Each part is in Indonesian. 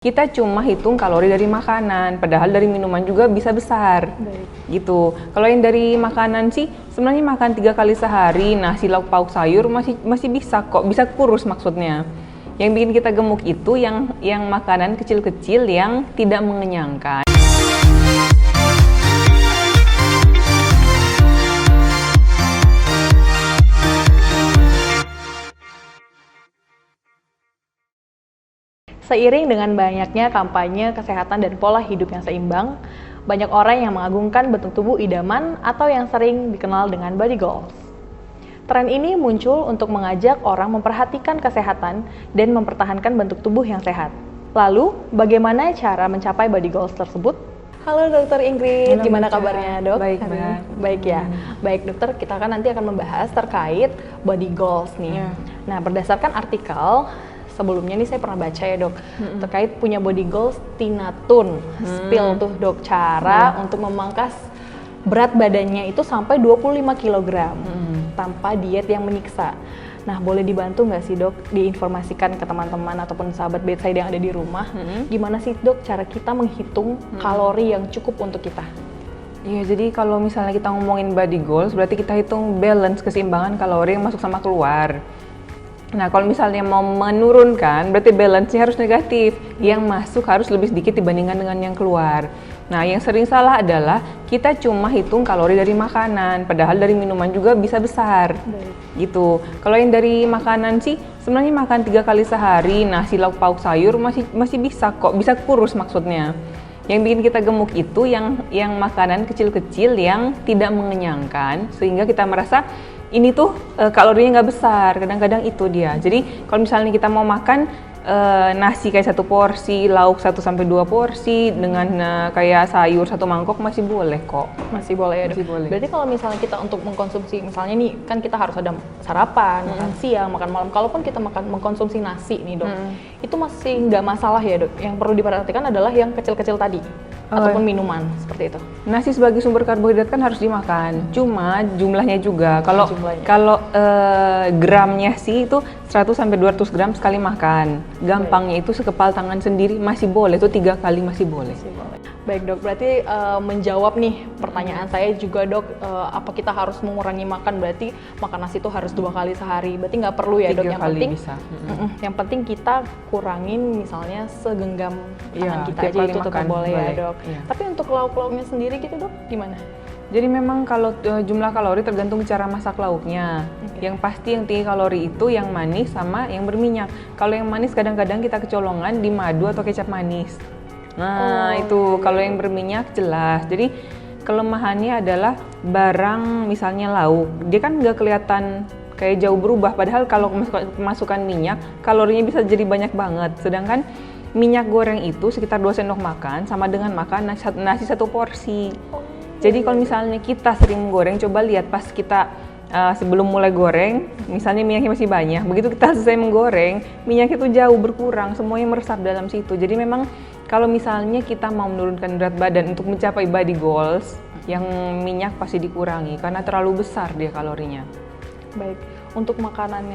Kita cuma hitung kalori dari makanan, padahal dari minuman juga bisa besar. Gitu. Kalau yang dari makanan sih sebenarnya makan 3 kali sehari, nasi lauk pauk sayur masih bisa kok, bisa kurus maksudnya. Yang bikin kita gemuk itu yang makanan kecil-kecil yang tidak mengenyangkan. Seiring dengan banyaknya kampanye kesehatan dan pola hidup yang seimbang, banyak orang yang mengagungkan bentuk tubuh idaman atau yang sering dikenal dengan body goals. Tren ini muncul untuk mengajak orang memperhatikan kesehatan dan mempertahankan bentuk tubuh yang sehat. Lalu, bagaimana cara mencapai body goals tersebut? Halo Dokter Ingrid, Halo, gimana Mbak. kabarnya dok? Baik, Mbak. Baik ya. Baik dokter, kita kan nanti akan membahas terkait body goals nih. Nah, berdasarkan artikel sebelumnya nih saya pernah baca ya dok, terkait punya body goals Tina Toon, spill tuh dok, cara untuk memangkas berat badannya itu sampai 25 kg tanpa diet yang menyiksa. Nah, boleh dibantu nggak sih dok, diinformasikan ke teman-teman ataupun sahabat bedside yang ada di rumah, gimana sih dok cara kita menghitung kalori yang cukup untuk kita? Iya, jadi kalau misalnya kita ngomongin body goals, berarti kita hitung balance keseimbangan kalori yang masuk sama keluar. Nah, kalau misalnya mau menurunkan, berarti balance-nya harus negatif. Yang masuk harus lebih sedikit dibandingkan dengan yang keluar. Nah, yang sering salah adalah kita cuma hitung kalori dari makanan, padahal dari minuman juga bisa besar. Gitu. Kalau yang dari makanan sih sebenarnya makan 3 kali sehari, nasi lauk pauk sayur masih bisa kok, bisa kurus maksudnya. Yang bikin kita gemuk itu yang makanan kecil-kecil yang tidak mengenyangkan, sehingga kita merasa ini tuh kalorinya nggak besar, kadang-kadang itu dia. Jadi kalau misalnya kita mau makan nasi kayak 1 porsi, lauk 1-2 porsi, dengan kayak sayur 1 mangkok masih boleh kok. Masih boleh ya dok? Masih boleh. Berarti kalau misalnya kita untuk mengkonsumsi, misalnya nih kan kita harus ada sarapan, makan siang, makan malam. Kalaupun kita mengkonsumsi nasi nih dok, itu masih nggak masalah ya dok? Yang perlu diperhatikan adalah yang kecil-kecil tadi, ataupun minuman, seperti itu. Nasi sebagai sumber karbohidrat kan harus dimakan, cuma jumlahnya juga. Kalau gramnya sih itu 100-200 gram sekali makan. Gampangnya itu sekepal tangan sendiri masih boleh, itu 3 kali masih boleh. Baik dok, berarti menjawab nih pertanyaan saya juga dok, apa kita harus mengurangi makan, berarti makan nasi itu harus 2 kali sehari, berarti nggak perlu ya dok, 3 yang kali penting bisa. yang penting kita kurangin misalnya segenggam tangan kita tiap aja, kali itu tetap makan, boleh ya boleh. dok. Iya. Tapi untuk lauk-lauknya sendiri gitu dok, gimana? Jadi memang kalau jumlah kalori tergantung cara masak lauknya. Yang pasti yang tinggi kalori itu yang manis sama yang berminyak. Kalau yang manis kadang-kadang kita kecolongan di madu atau kecap manis. Nah itu kalau yang berminyak jelas. Jadi kelemahannya adalah barang misalnya lauk, dia kan nggak kelihatan kayak jauh berubah. Padahal kalau masukkan minyak, kalorinya bisa jadi banyak banget. Sedangkan minyak goreng itu sekitar 2 sendok makan sama dengan makan nasi 1 porsi. Jadi kalau misalnya kita sering menggoreng, coba lihat pas kita sebelum mulai goreng, misalnya minyaknya masih banyak, begitu kita selesai menggoreng, minyaknya itu jauh berkurang, semuanya meresap dalam situ. Jadi memang kalau misalnya kita mau menurunkan berat badan untuk mencapai body goals, yang minyak pasti dikurangi karena terlalu besar dia kalorinya. Baik, untuk makanan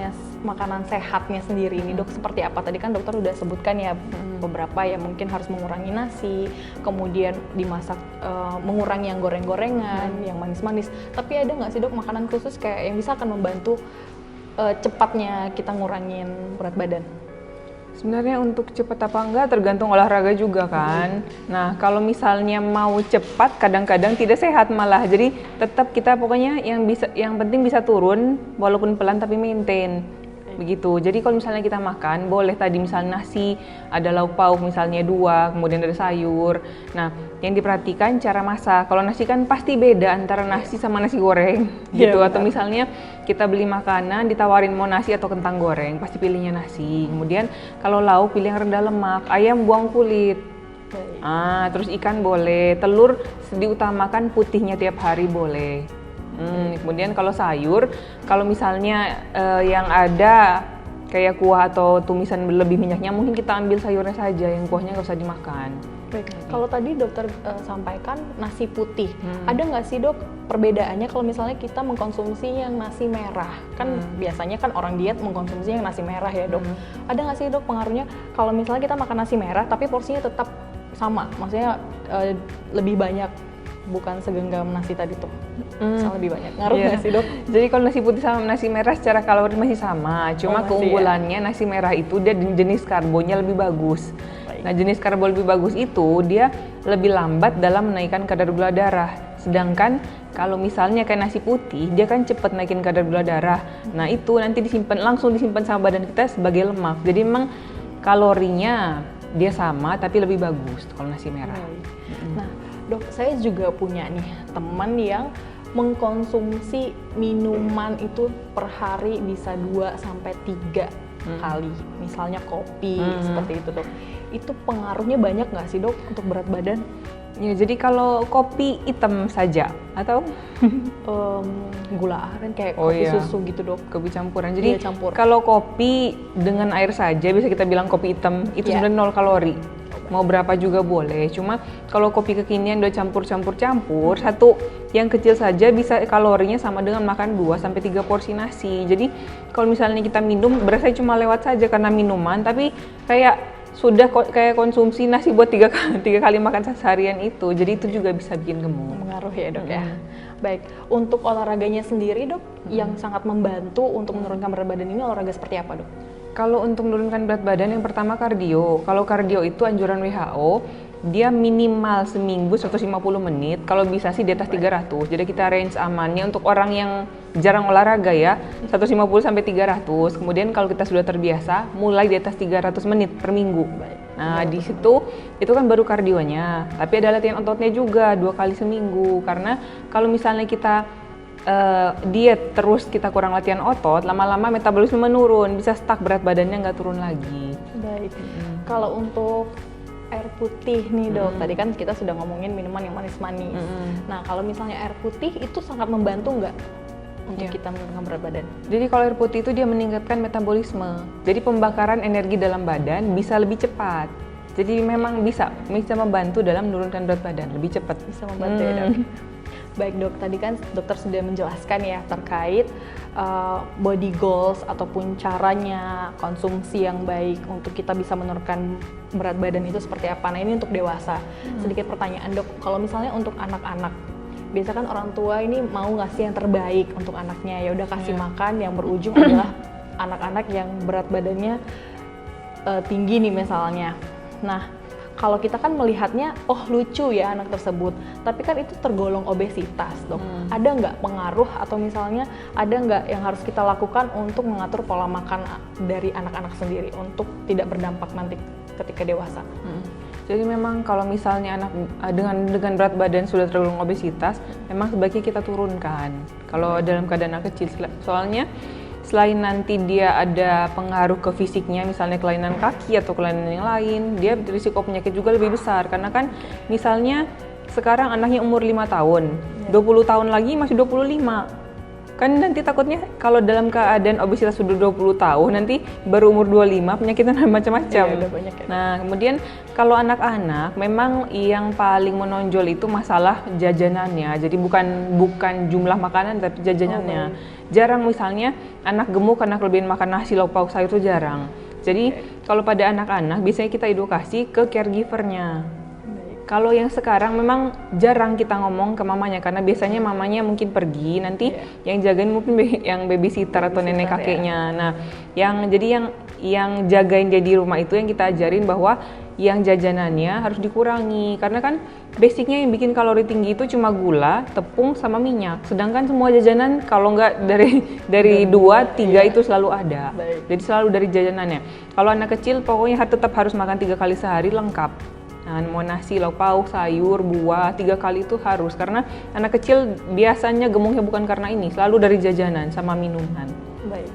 sehatnya sendiri ini dok seperti apa? Tadi kan dokter udah sebutkan ya beberapa ya, mungkin harus mengurangi nasi, kemudian dimasak, mengurangi yang goreng-gorengan, yang manis-manis. Tapi ada nggak sih dok makanan khusus kayak yang bisa akan membantu cepatnya kita ngurangin berat badan? Sebenarnya untuk cepat apa enggak tergantung olahraga juga kan. Nah kalau misalnya mau cepat kadang-kadang tidak sehat malah. Jadi tetap kita pokoknya yang penting bisa turun walaupun pelan tapi maintain. Begitu. Jadi kalau misalnya kita makan, boleh tadi misalnya nasi, ada lauk pauk misalnya 2, kemudian ada sayur. Nah, yang diperhatikan cara masak. Kalau nasi kan pasti beda antara nasi sama nasi goreng gitu. Atau misalnya kita beli makanan ditawarin mau nasi atau kentang goreng, pasti pilihnya nasi. Kemudian kalau lauk pilih yang rendah lemak, ayam buang kulit. Terus ikan boleh, telur diutamakan putihnya tiap hari boleh. Kemudian kalau sayur, kalau misalnya yang ada kayak kuah atau tumisan berlebih minyaknya, mungkin kita ambil sayurnya saja, yang kuahnya nggak usah dimakan. Baik. Kalau tadi dokter sampaikan nasi putih, ada nggak sih dok perbedaannya kalau misalnya kita mengkonsumsi yang nasi merah? Kan biasanya kan orang diet mengkonsumsi yang nasi merah ya dok. Ada nggak sih dok pengaruhnya kalau misalnya kita makan nasi merah tapi porsinya tetap sama, maksudnya lebih banyak, bukan segenggam nasi tadi tuh, misalnya lebih banyak, ngaruh nggak sih dok? Jadi kalau nasi putih sama nasi merah secara kalori masih sama, cuma keunggulannya nasi merah itu dia jenis karbonnya lebih bagus. Nah, jenis karbo lebih bagus itu dia lebih lambat dalam menaikkan kadar gula darah. Sedangkan kalau misalnya kayak nasi putih, dia kan cepat naikin kadar gula darah. Nah, itu nanti langsung disimpan sama badan kita sebagai lemak. Jadi memang kalorinya dia sama tapi lebih bagus kalau nasi merah. Nah, dok, saya juga punya nih teman yang mengkonsumsi minuman itu per hari bisa 2 sampai 3 kali. Misalnya kopi, seperti itu dok. Itu pengaruhnya banyak nggak sih dok untuk berat badan? Ya, jadi kalau kopi hitam saja atau gula aren kayak kopi susu gitu dok. Kopi campuran. Jadi kalau kopi dengan air saja bisa kita bilang kopi hitam itu sebenarnya 0 kalori. Mau berapa juga boleh. Cuma kalau kopi kekinian udah campur-campur, satu yang kecil saja bisa kalorinya sama dengan makan 2 sampai 3 porsi nasi. Jadi kalau misalnya kita minum berasa cuma lewat saja karena minuman, tapi kayak sudah kayak konsumsi nasi buat 3 kali makan seharian itu. Jadi itu juga bisa bikin gemuk. Mengaruh ya dok ya. Baik, untuk olahraganya sendiri dok, yang sangat membantu untuk menurunkan berat badan ini olahraga seperti apa dok? Kalau untuk menurunkan berat badan yang pertama kardio. Kalau kardio itu anjuran WHO, dia minimal seminggu 150 menit, kalau bisa sih di atas 300. Jadi kita range amannya untuk orang yang jarang olahraga ya, 150 sampai 300. Kemudian kalau kita sudah terbiasa, mulai di atas 300 menit per minggu. Nah, di situ itu kan baru kardionya. Tapi ada latihan ototnya juga 2 kali seminggu. Karena kalau misalnya kita diet terus kita kurang latihan otot, lama-lama metabolisme menurun, bisa stuck berat badannya nggak turun lagi. Baik. Kalau untuk air putih nih dok, tadi kan kita sudah ngomongin minuman yang manis-manis. Nah, kalau misalnya air putih itu sangat membantu nggak untuk kita menurunkan berat badan? Jadi kalau air putih itu dia meningkatkan metabolisme. Jadi pembakaran energi dalam badan bisa lebih cepat. Jadi memang bisa membantu dalam menurunkan berat badan lebih cepat. Bisa membantu ya dok. Baik dok, tadi kan dokter sudah menjelaskan ya terkait body goals ataupun caranya konsumsi yang baik untuk kita bisa menurunkan berat badan itu seperti apa. Nah, ini untuk dewasa. Sedikit pertanyaan dok, kalau misalnya untuk anak-anak, biasa kan orang tua ini mau ngasih yang terbaik untuk anaknya, ya udah kasih makan yang berujung adalah anak-anak yang berat badannya tinggi nih misalnya. Nah, kalau kita kan melihatnya, oh lucu ya anak tersebut, tapi kan itu tergolong obesitas dok. Ada nggak pengaruh atau misalnya ada nggak yang harus kita lakukan untuk mengatur pola makan dari anak-anak sendiri untuk tidak berdampak nanti ketika dewasa? Jadi memang kalau misalnya anak dengan berat badan sudah tergolong obesitas, memang sebaiknya kita turunkan. Kalau dalam keadaan anak kecil, soalnya selain nanti dia ada pengaruh ke fisiknya, misalnya kelainan kaki atau kelainan yang lain, dia risiko penyakit juga lebih besar. Karena kan misalnya sekarang anaknya umur 5 tahun, 20 tahun lagi masih 25. Kan nanti takutnya kalau dalam keadaan obesitas sudah 20 tahun, nanti baru umur 25 penyakitnya macam-macam. Nah, kemudian kalau anak-anak memang yang paling menonjol itu masalah jajanannya. Jadi bukan jumlah makanan tapi jajanannya. Jarang misalnya anak gemuk karena kelebihan makan nasi, lauk pauk sayur itu jarang. Jadi kalau pada anak-anak biasanya kita edukasi ke caregivernya. Kalau yang sekarang memang jarang kita ngomong ke mamanya karena biasanya mamanya mungkin pergi, nanti yang jagain mungkin yang babysitter atau nenek kakeknya. Nah, yang jagain dia di rumah itu yang kita ajarin bahwa yang jajanannya harus dikurangi karena kan basicnya yang bikin kalori tinggi itu cuma gula, tepung sama minyak. Sedangkan semua jajanan kalau nggak dari 2, 3 itu selalu ada. Jadi selalu dari jajanannya. Kalau anak kecil pokoknya tetap harus makan 3 kali sehari lengkap. Nah, mau nasi, lauk pauk, sayur, buah, 3 kali itu harus. Karena anak kecil biasanya gemuknya bukan karena ini, selalu dari jajanan sama minuman. Baik.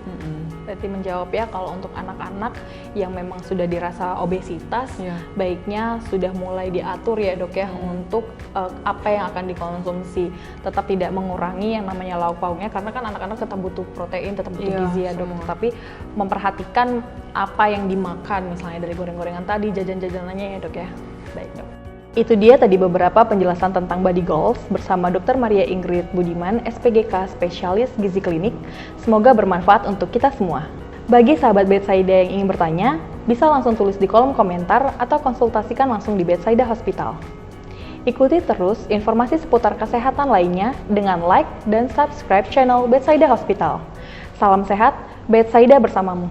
seperti menjawab ya, kalau untuk anak-anak yang memang sudah dirasa obesitas, baiknya sudah mulai diatur ya dok ya, untuk apa yang akan dikonsumsi. Tetap tidak mengurangi yang namanya lauk pauknya, karena kan anak-anak tetap butuh protein, tetap butuh gizi ya dok. Tapi memperhatikan apa yang dimakan, misalnya dari goreng-gorengan tadi, jajan-jajanannya ya dok ya. Baik dok. Itu dia tadi beberapa penjelasan tentang body goals bersama Dr. Maria Ingrid Budiman, SPGK Spesialis Gizi Klinik. Semoga bermanfaat untuk kita semua. Bagi sahabat Bethsaida yang ingin bertanya, bisa langsung tulis di kolom komentar atau konsultasikan langsung di Bethsaida Hospital. Ikuti terus informasi seputar kesehatan lainnya dengan like dan subscribe channel Bethsaida Hospital. Salam sehat, Bethsaida bersamamu.